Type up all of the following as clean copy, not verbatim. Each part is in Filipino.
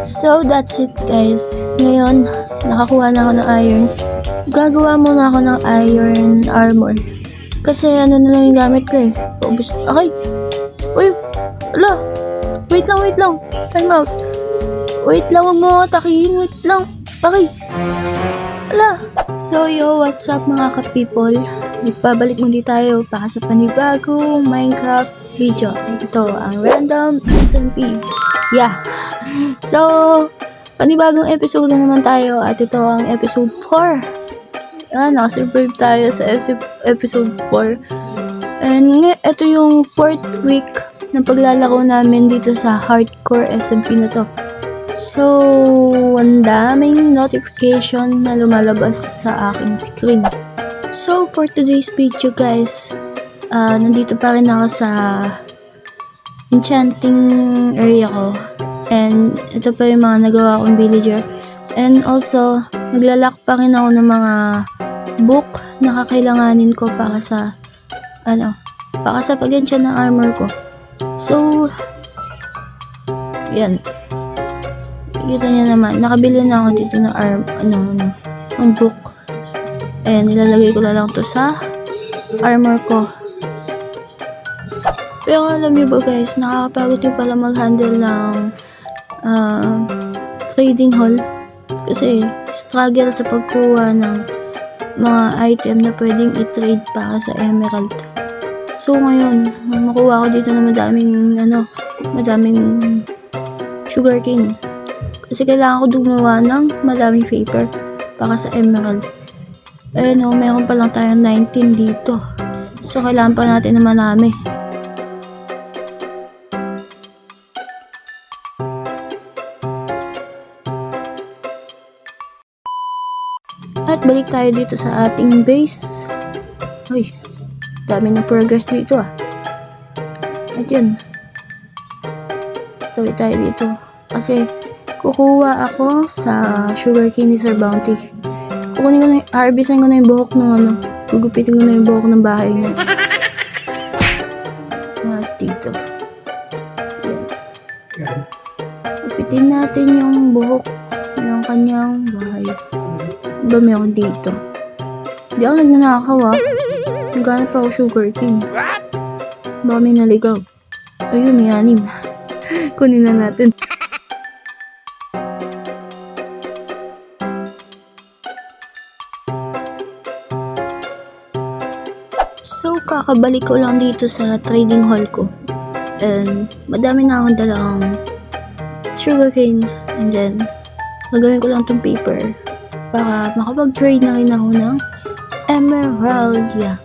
So that's it guys. Ngayon, nakakuha na ako ng iron. Gagawa muna ako ng iron armor. Kasi ano na lang yung gamit ko eh. Paubos. Okay. Uy. Ala. Wait lang. Time out. Wait lang, huwag mo atakihin. Wait lang. Okay. Ala. So yo, what's up mga ka-people? Babalik muli tayo para sa panibagong Minecraft video. Ito ang Random SMP. Yeah. So, panibagong episode na naman tayo at ito ang episode 4. Nakasurvive tayo sa episode 4. And ito yung 4th week ng paglalaro namin dito sa hardcore SMP na to. So, ang daming notification na lumalabas sa aking screen. So, for today's video guys, nandito pa rin ako sa enchanting area ko. And ito pa yung mga nagawa kong villager. And also, naglalak pa rin ako ng mga book na kakailanganin ko para sa pag-enchant ng armor ko. So, yan. Kita niyo naman, nakabili na ako dito ng ng book. And nilalagay ko na lang to sa armor ko. Pero alam niyo ba guys, nakakapagod yung pala mag-handle ng trading hall. Kasi struggle sa pagkuha ng mga item na pwedeng i-trade para sa emerald. So ngayon, makuha ko dito na madaming sugarcane. Kasi kailangan ko gumawa ng madaming paper para sa emerald. Meron pa lang tayong 19 dito. So kailangan pa natin na marami. At balik tayo dito sa ating base. Ay, dami ng progress dito ah. At yun. Tawid tayo dito. Kasi kukuha ako sa sugarcane ni Sir Bounty. Harvestin ko na yung buhok ng gugupitin ko na yung buhok ng bahay niya. At dito. Yan. Gupitin natin yung buhok ng kanyang bahay. Ba meron dito? Hindi ako nagnanakaw ah. Naghanap ako sugarcane. Baka may naligaw. Ayun, may 6. Kunin na natin. So, kakabalik ko lang dito sa trading hall ko. And madami na akong dalang sugarcane. And then, gagawin ko lang itong paper para makapag-trade na rin ako ng emerald. Yeah.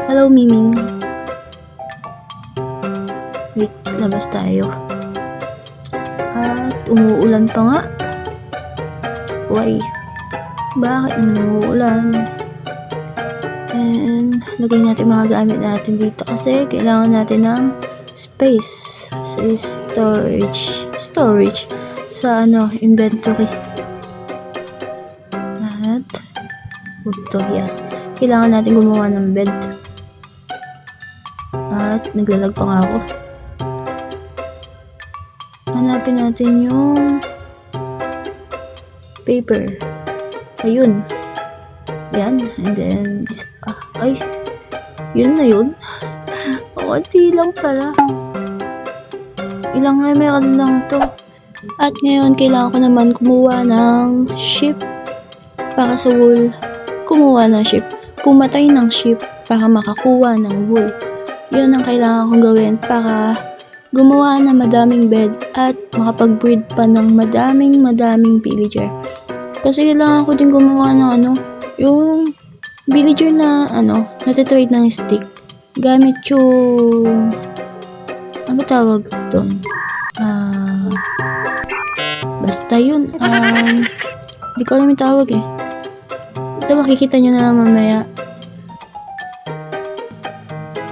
Hello, Miming. Wait, labas tayo. At umuulan pa nga. Why? Bakit umuulan? And lagay natin mga gamit natin dito kasi kailangan natin ng space sa storage sa inventory. At ito, yan. Kailangan natin gumawa ng bed. At naglalag pa nga ako. Hanapin natin yung paper. Ayun. Yan. And then yun na yun. Konti lang pala. Ilang emerald lang to. At ngayon, kailangan ko naman kumuha ng sheep para sa wool. Pumatay ng sheep para makakuha ng wool. Yun ang kailangan kong gawin para gumawa ng madaming bed at makapag-breed pa ng madaming villager. Kasi kailangan ko din gumawa ng yung villager na natitrade ng stick gamit yung ano tawag doon? Basta yun. Hindi ko alam yung tawag eh. Ito makikita nyo na lang mamaya.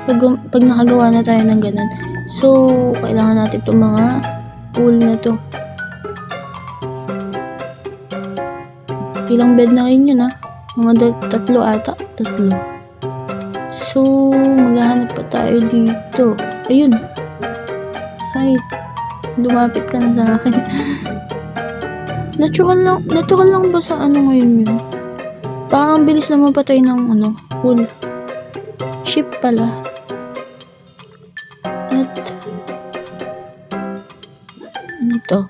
Pag nakagawa na tayo ng ganun. So, kailangan natin itong mga wool na to. Ilang bed na rin yun ah. Mga 3 ata. 3. So, maghahanap pa tayo dito. Ayun. Ay, lumapit ka na sa akin. Natural lang ba sa ano ngayon yun? Baka ang bilis na mapatay ng wool. Ship pala. At ano to?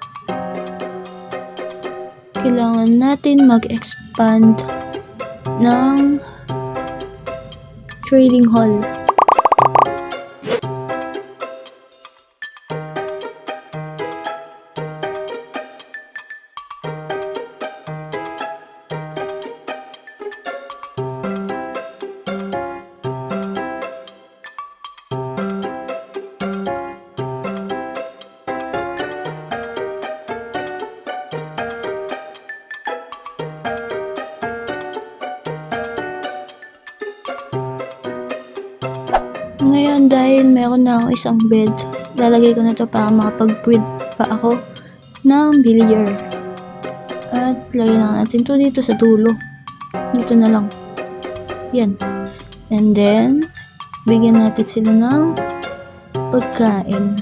Kailangan natin mag-expand ng trading hall. Ngayon, dahil meron na ako isang bed, lalagay ko na to para makapag-breed pa ako ng villager. At lagyan lang natin to dito sa dulo. Dito na lang. Yan. And then, bigyan natin sila ng pagkain.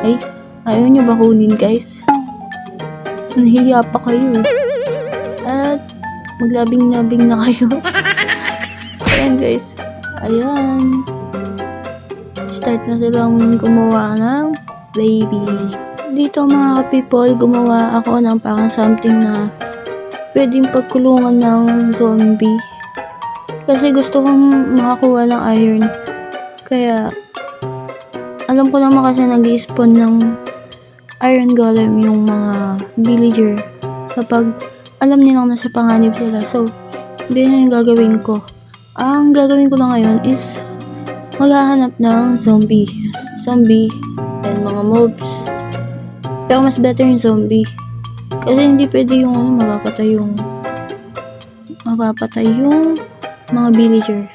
Ay, ayaw nyo ba kunin, guys? Nahiya pa kayo. At maglabing-labing na kayo. Ayan, guys. Ayan. Start na silang gumawa ng baby. Dito mga people, gumawa ako ng parang something na pwedeng pagkulungan ng zombie. Kasi gusto kong makakuha ng iron. Kaya, alam ko naman kasi nag-i-spawn ng iron golem yung mga villager. Kapag alam nilang nasa panganib sila. So, ganyan yung gagawin ko. Ang gagawin ko lang ngayon is maghahanap ng zombie and mga mobs. Pero mas better yung zombie kasi hindi pwede yung mapapatay yung mga villager.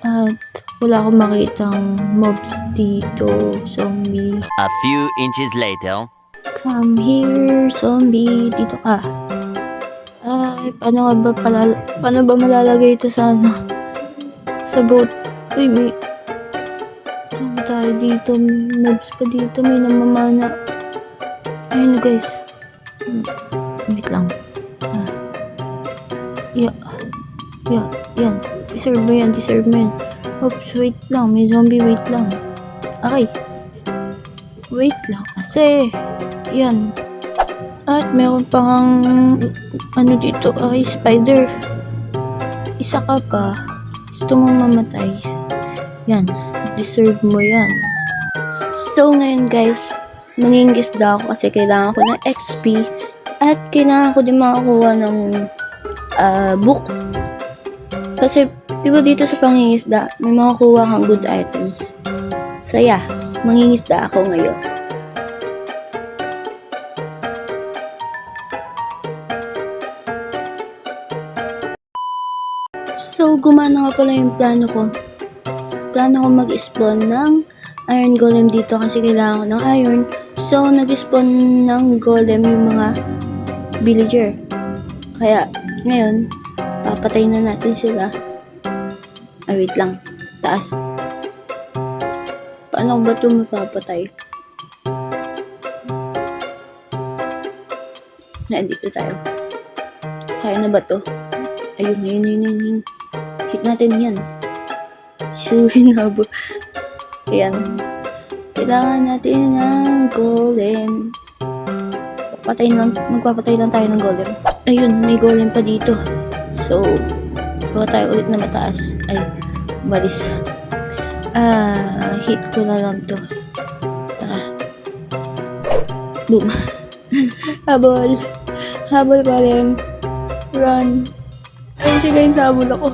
At wala akong makitang mobs dito. Zombie, A few inches later. come here, zombie, dito ka. Ay, paano ba malalagay ito sa sa boat? Uy, may saan ba tayo dito? Mobs pa dito, may namamana. Ayun na, guys. Wait lang. Yan. Deserve mo yan. Oops, wait lang. May zombie, wait lang. Okay. Wait lang kasi. Yan. At meron pang dito, ay spider. Isa ka pa. Gusto mong mamatay. Yan, deserve mo yan. So ngayon guys, mangingisda ako kasi kailangan ko ng XP at kailangan ko din makakuha ng book. Kasi diba dito sa pangingisda, may makakuha kang good items. So yeah, mangingisda ako ngayon. So, gumana nga pala yung plano ko. Plano ko mag-spawn ng iron golem dito kasi kailangan ko ng iron. So, nag-spawn ng golem yung mga villager. Kaya, ngayon, papatay na natin sila. Ay, wait lang. Taas. Paano ba ito mapapatay? Nandito tayo. Kaya na ba ito? Ayun. Hit natin yan. Hinabo. Ayan. Kailangan natin ng golem. Magpapatay lang tayo ng golem. Ayun, may golem pa dito. So, kuha tayo ulit na mataas. Ay, balis. Hit ko na lang to. Tara. Boom. Habol golem. Run. Ayun sila yung tabol ako.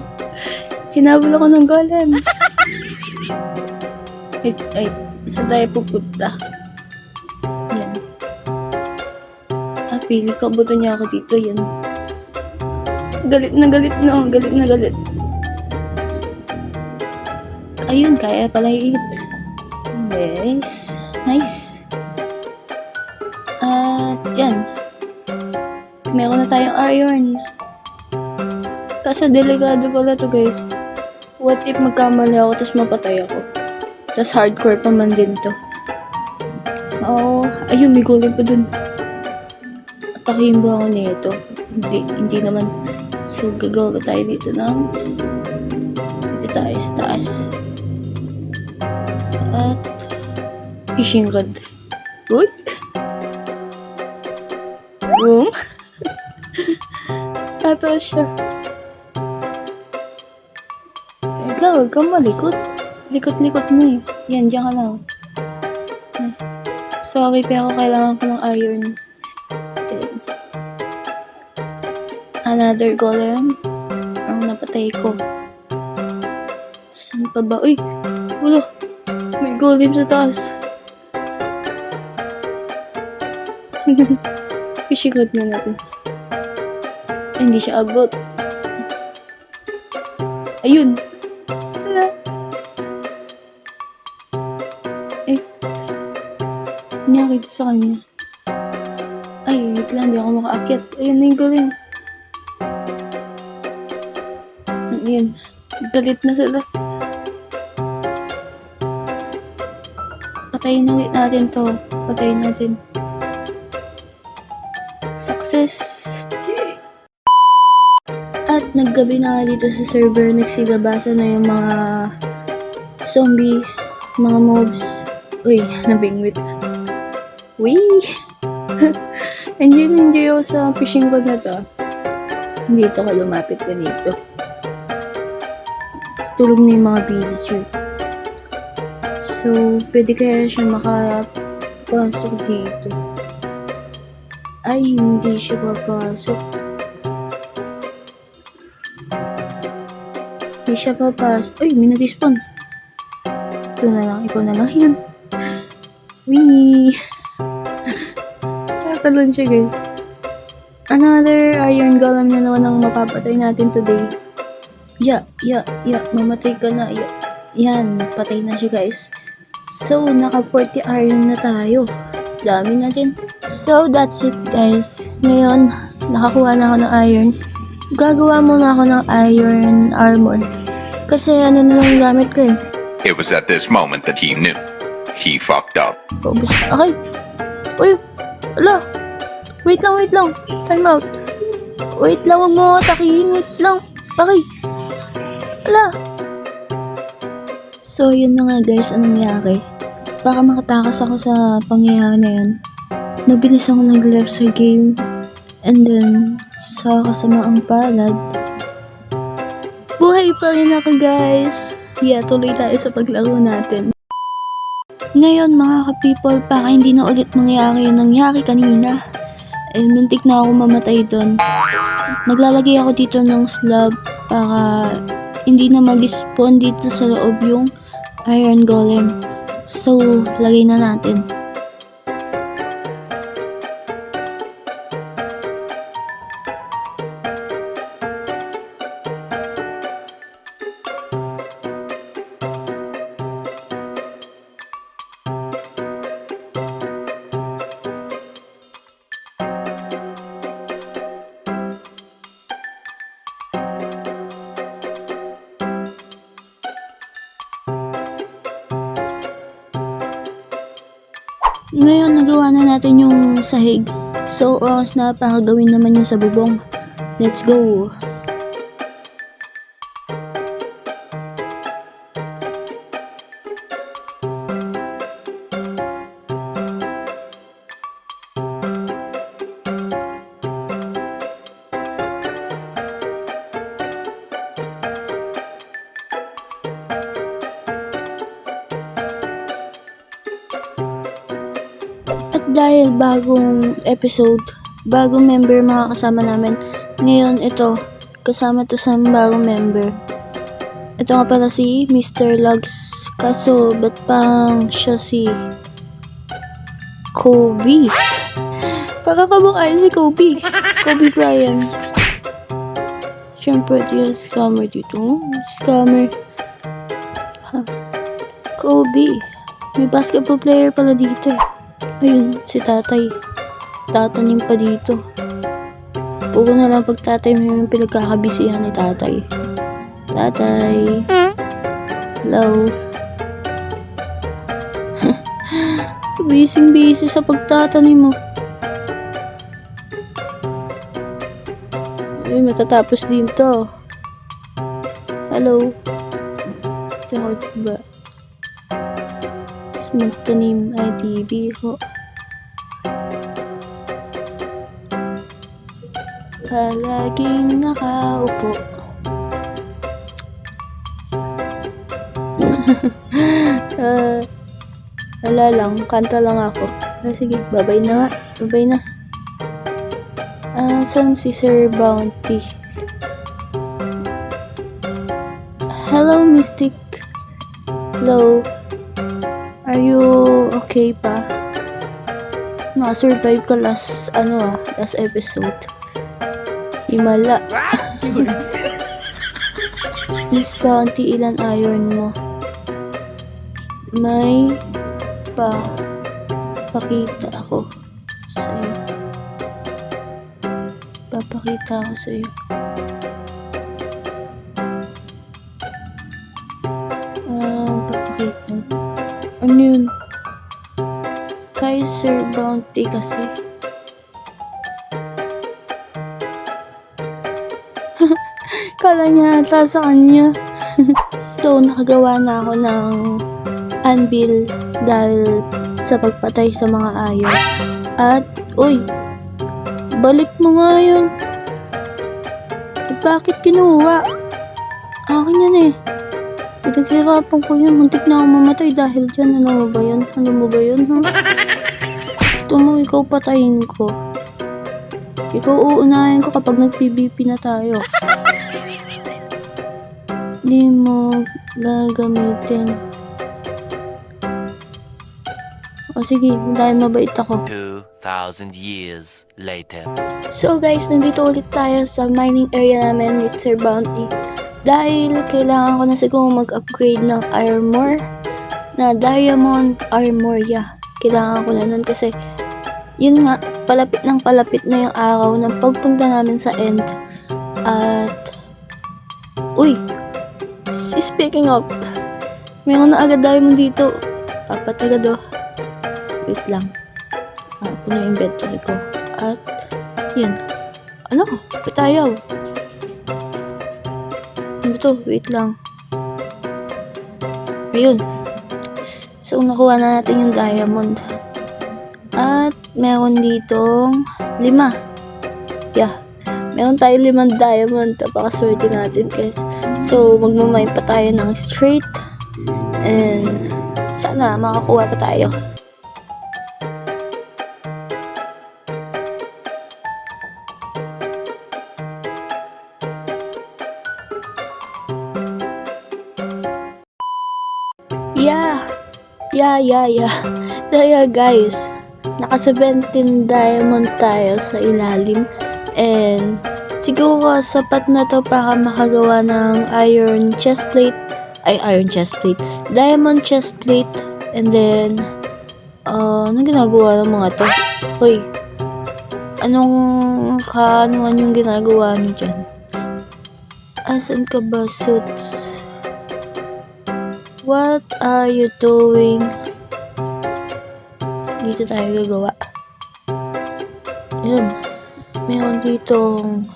Hinabol ako ng golem. Ay, saan tayo pupunta? Yan. Pili ko. Buto niya ako dito. Yan. Galit na galit. Ayun, kaya pala i-hit. Nice. At yan. Meron na tayong iron. Kaso delikado pala to guys. What if magkamali ako tapos mapatay ako? Tapos hardcore pa man din to. Oh, Ayun, may golem pa dun. Atakihin ba ako nito? Hindi naman. So, gagawa ba tayo dito ng... Dito tayo sa taas. At... fishing rod. Uy! Boom! Tataas siya. Wait lang, huwag kang malikot. Likot-likot mo eh. Yan, dyan ka lang. Sorry, pero kailangan ko ng iron. Then, another golem. Ang napatay ko. Saan pa ba? Uy! Wala! May golem sa taas. Fishing rod na natin. Ay, hindi siya abot. Ayun! Wala! Ay, nakita sa kanya. Ay, wait lang, di ako makaakyat. Ayun na yung golem. Ayun, galit na sila. Patayin ulit natin to. Patayin natin. Success! At naggabi na nga dito sa server. Nagsilabasa na yung mga zombie, mga mobs. Uy, nabingwit. Uy! enjoy ako sa fishing rod na to. Dito ka, lumapit ka dito. Tulog na yung mga villager. So, pwede kaya siya makapasok dito. Ay, hindi siya papasok. Hindi siya papasok. Ay, may nag-spawn. Ito na lang, ikaw na lang yun. Wee! Tatalon siya, guys. Another iron golem na naman ang mapapatay natin today. Mamatay ka na. Yan, patay na siya, guys. So, naka 40 iron na tayo. Dami natin. So, that's it, guys. Ngayon, nakakuha na ako ng iron. Gagawa muna ako ng iron armor. Kasi ano na lang yung gamit ko eh. It was at this moment that he knew. He fucked up. Paubos na. Okay. Uy! Ala! Wait lang. Time out. Wait lang, huwag mo atakihin. Wait lang. Okay. Ala! So, yun na nga guys, anong nangyari? Baka makatakas ako sa pangyayari na yun. Mabilis ako nag-left sa game. And then, sa kasamaang palad, buhay pa rin ako guys. Yeah, tuloy tayo sa paglaro natin. Ngayon mga ka-people, baka hindi na ulit mangyari yung nangyari kanina. Eh, muntik na ako mamatay doon. Maglalagay ako dito ng slab para hindi na mag-spawn dito sa loob yung iron golem. So, lagay na natin. Ngayon, nagawa na natin yung sahig. So, oras na para gawin naman yung sa bubong. Let's go! At dahil bagong episode, bagong member mga kasama namin, ngayon ito, kasama to sa bagong member. Ito nga pala si Mr. Lugs, kaso ba't pang siya si Kobe? Para kamukha si Kobe. Kobe Bryant. Siyempre, ito yung scammer dito. Scammer. Ha. Kobe. May basketball player pala dito eh. Ayun, si tatay. Tatanim pa dito. Puro na lang pag tatay may pinagkakabisihan ni tatay. Tatay. Hello. Busy sa pagtatanim mo. Ay, matatapos din to. Hello. Tsaka ba? Tapos magtanim ay TV ko. Palaging nakaupo. Wala lang, kanta lang ako. Sige, babay na nga. Babay na. Saan si Sir Bounty? Hello, Mystic. Hello. Are you okay pa? Nakasurvive ka last episode. Himala. Miss Bounty, ilan iron mo? May pakita ako sa'yo. Papakita ako sa'yo. Papakita. Ano yun? Kay Sir Bounty kasi. Kala niya ata sa kanya. So, nakagawa na ako ng anvil dahil sa pagpatay sa mga ayon. At, uy, balik mo nga yun. Bakit kinuha? Akin yan eh. Pinaghirapan ko yun. Muntik na ako mamatay dahil dyan. Ano mo ba yun? Ano mo ba yun, ha? Gusto mo, ikaw patayin ko. Ikaw uunahin ko kapag nag-PVP na tayo. Hindi mo gagamitin. O sige, dahil mabait ako. 2,000 years later. So guys, nandito ulit tayo sa mining area namin ni Sir Bounty. Dahil kailangan ko na siguro mag-upgrade ng armor na diamond armor. Yeah, kailangan ko na nun kasi yun nga, palapit na yung araw ng pagpunta namin sa end. At uy, speaking of, meron na agad diamond dito. Apat agad oh. Wait lang. Puno yung inventory ko. At, yan. Ano? Patayaw. Ano to? Wait lang. Ayun. So, nakuha na natin yung diamond. At, meron ditong 5. Yeah. Meron tayo 5 diamond. Napakaswerte natin, guys. So, magmamine pa tayo ng straight. And, sana makakuha pa tayo. Yeah, guys. Naka 17 diamond tayo sa ilalim. And siguro sapat na to para makagawa ng iron chestplate. Diamond chestplate. And then, anong ginagawa ng mga to? Hoy, anong kaanuan yung ginagawa nyo dyan? Asan ka ba, Suits? What are you doing? Dito tayo gagawa. Yun. Meron ditong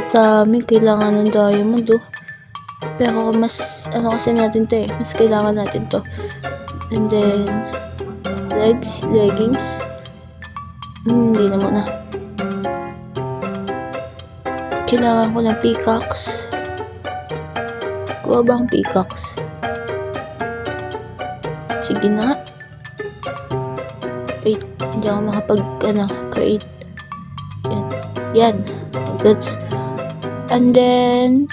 dami kailangan ng diamond oh. Pero mas kasi natin to eh. Mas kailangan natin to. And then leggings. Hindi na muna. Kailangan ko ng pickaxe. Kuha ba ang pickaxe? Sige na nga. Wait, hindi ako makapag-create. Yan. Goods. And then,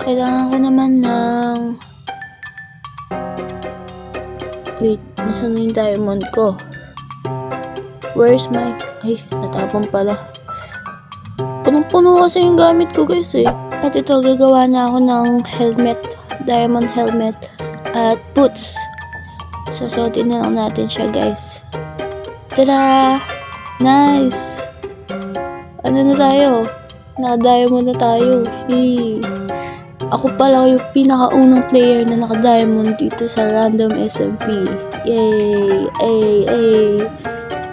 kailangan ko naman ng... Wait, nasaan na yung diamond ko? Where's my... Ay, natapon pala. Punong-puno kasi yung gamit ko, guys eh. At ito, gagawa na ako ng helmet. Diamond helmet. At boots. Susuotin na lang natin siya, guys. Tada! Nice! Ano na tayo? Naka-diamond na tayo. Yee! Ako pala yung pinakaunang player na naka-diamond dito sa random SMP. Yay!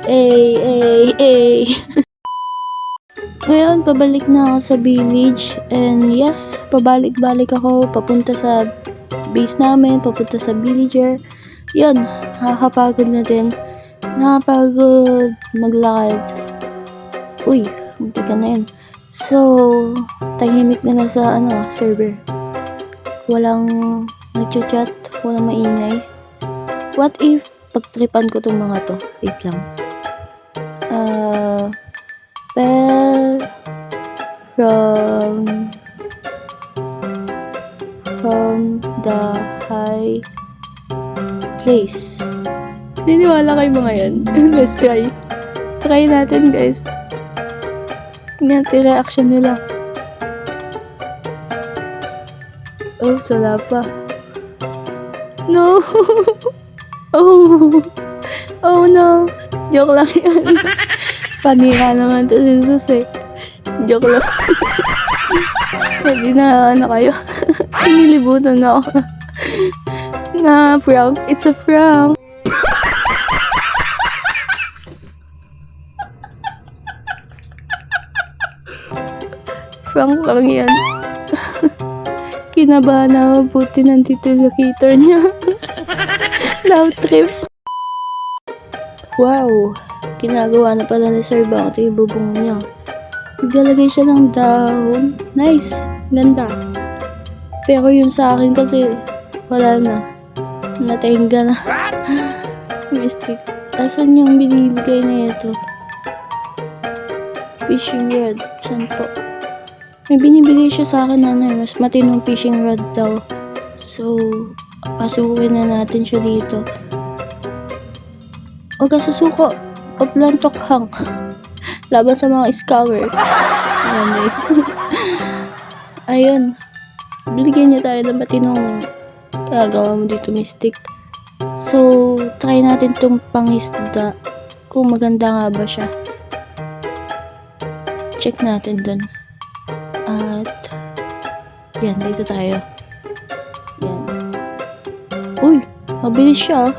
Ay! Ngayon, pabalik na ako sa village. And yes, pabalik-balik ako papunta sa base namin, papunta sa villager. Yun, nakakapagod na din. Nakapagod maglakad. Uy, munti ka na yun. So, tahimik na sa server. Walang nagchat-chat, walang maingay. What if pagtripan ko tong mga to? Wait lang. Fell from the high place. Niniwala kayo mga yan? Let's try. Try natin, guys. Tingnan natin reaction nila. Oh, wala pa. No! Oh no! Joke lang yan. Panira naman to si Sus eh. Joke lang. Sabi na kayo. Inilibutan na ako. Na prank. It's a prank. Prank lang yan. Kinabahan na mabuti nandito yung locator niya. Love trip. Wow. Ginagawa na pala ni Sir Bangto yung bubong niya. Naglalagay siya ng dahon. Nice. Ganda. Pero yung sa akin kasi wala na. Natingga na. Mystic. Asan yung binibigay na ito? Fishing rod. Saan po? May binibigay siya sa akin mas matinong fishing rod daw. So, pasukin na natin siya dito. Huwag ka susuko. O plantokhang. Laban sa mga scammer. Ayan, guys. Ayun. Bigyan niya tayo ng matinong gagawa mo dito, Mystic. So, try natin itong pangisda. Kung maganda nga ba siya. Check natin dun. At, yan, dito tayo. Yan. Uy, mabilis siya.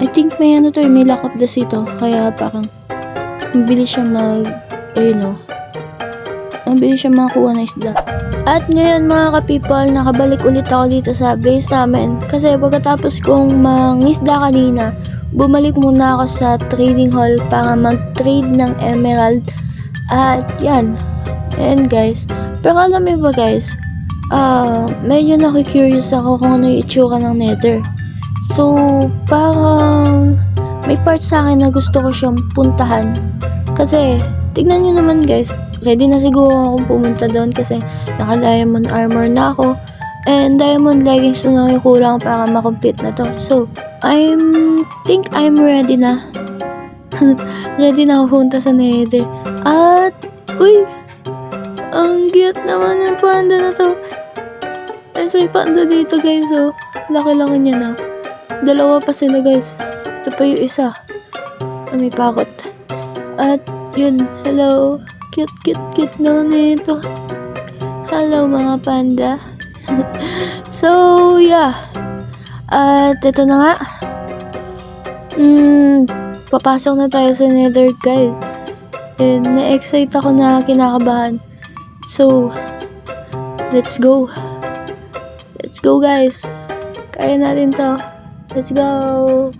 I think may may lack of the sea to. Kaya parang, mabilis siya mabilis siya makakuha ng isda. At ngayon mga ka-people, nakabalik ulit ako dito sa base namin. Kasi pagkatapos kong mangisda kanina, bumalik muna ako sa trading hall para mag-trade ng emerald. At yan. And guys, pero alam mo ba guys, medyo nakikurious ako kung ano yung itsura ng nether. So, parang may part sa akin na gusto ko siyang puntahan. Kasi, tignan nyo naman guys, ready na siguro akong pumunta doon kasi naka-diamond armor na ako. And diamond leggings na lang yung kulang para makomplete na to. So, think I'm ready na. Ready na ako punta sa nether. At, uy! Ang cute naman yung panda na to. Guys, may panda dito guys, oh. Laki-laki niya na. Dalawa pa sila guys. Ito pa yung isa. May pakot. At, yun. Hello. Cute naman ito. Hello mga panda. So, yeah. At, ito na nga. Papasok na tayo sa nether guys. And, na-excite ako na kinakabahan. So, let's go. Let's go guys. Kaya natin to. Let's go.